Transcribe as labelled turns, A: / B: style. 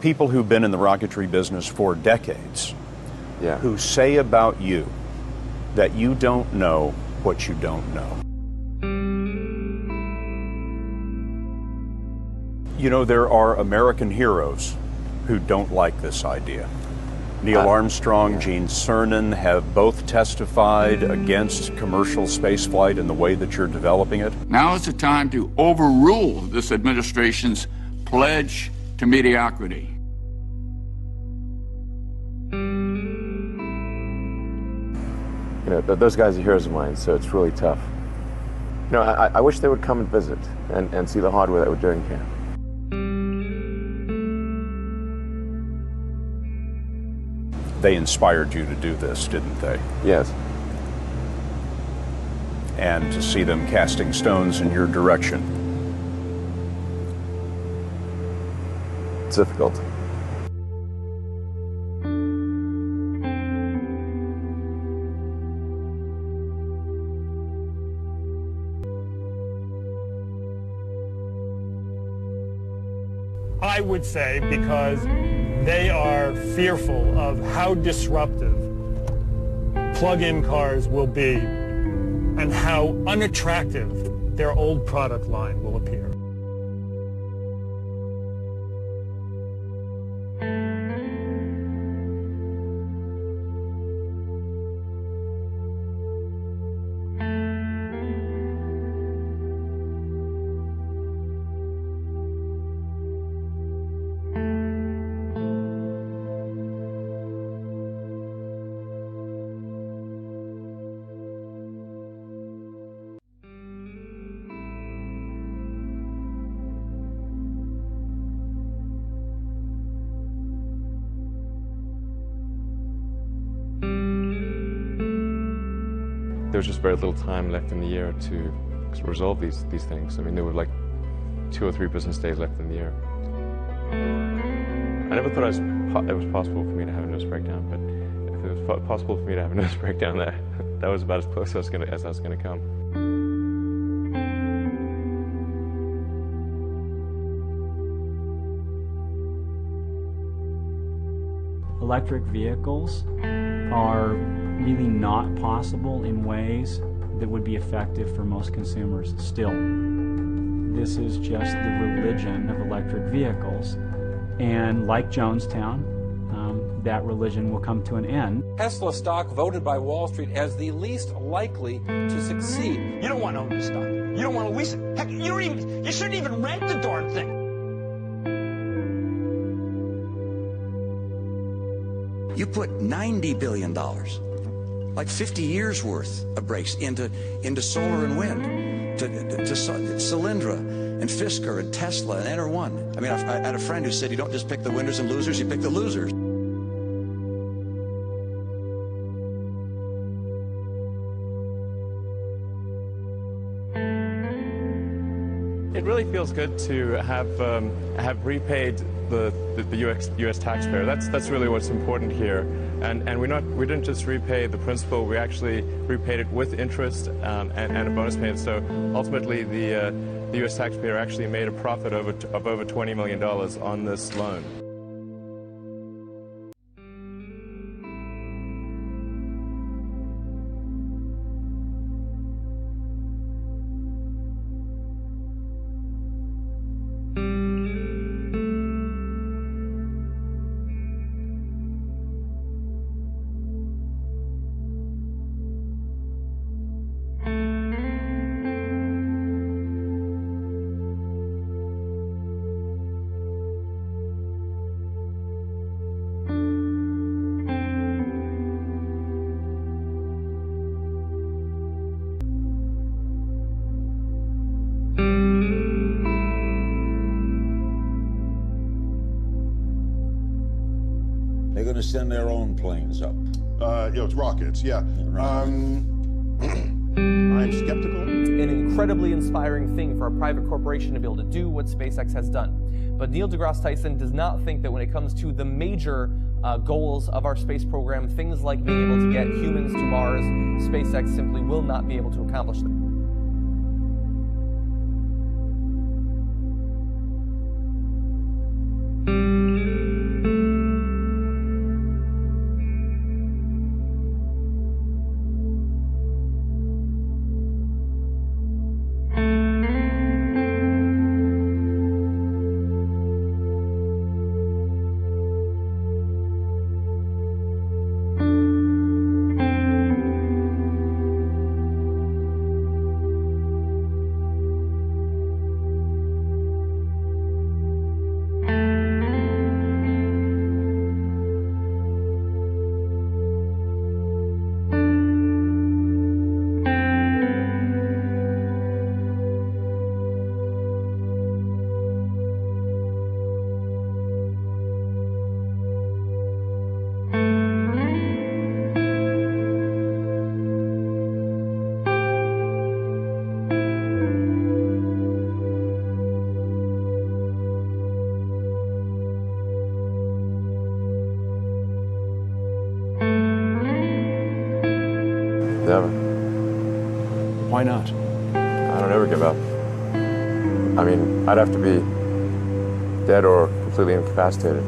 A: people who've been in the rocketry business for decades,
B: Yeah.
A: who say about you that you don't know what you don't know. You know, there are American heroes who don't like this idea. Neil Armstrong, Gene Cernan have both testified against commercial spaceflight in the way that you're developing it.
C: Now is the time to overrule this administration's pledge to mediocrity.
B: You know, those guys are heroes of mine, so it's really tough. You know, I wish they would come and visit and see the hardware that we're doing here.
A: They inspired you to do this, didn't they?
B: Yes.
A: And to see them casting stones in your direction.
B: It's difficult.
D: I would say because they are fearful of how disruptive plug-in cars will be and how unattractive their old product line will appear.
E: There was just very little time left in the year to resolve these things. I mean, there were like 2 or 3 business days left in the year. I never thought it was possible for me to have a nervous breakdown, but if it was possible for me to have a nervous breakdown, that was about as close as I was going to come.
F: Electric vehicles are really not possible in ways that would be effective for most consumers still. This is just the religion of electric vehicles, and like Jonestown, that religion will come to an end.
G: Tesla stock voted by Wall Street as the least likely to succeed.
H: You don't want to own this stock. You don't want to lease it. Heck, you shouldn't even rent the darn thing.
I: You put $90 billion, like 50 years worth of brakes into solar and wind, to Solyndra and Fisker and Tesla and Enter1. I mean, I had a friend who said you don't just pick the winners and losers, you pick the losers.
E: It really feels good to have repaid the U.S. taxpayer. That's really what's important here, and we didn't just repay the principal. We actually repaid it with interest and a bonus payment. So ultimately, the U.S. taxpayer actually made a profit of over $20 million on this loan.
J: They're going to send their own planes up.
K: It's rockets, yeah. I'm skeptical.
L: An incredibly inspiring thing for a private corporation to be able to do what SpaceX has done. But Neil deGrasse Tyson does not think that when it comes to the major goals of our space program, things like being able to get humans to Mars, SpaceX simply will not be able to accomplish them.
B: Never.
A: Why not?
B: I don't ever give up. I mean, I'd have to be dead or completely incapacitated.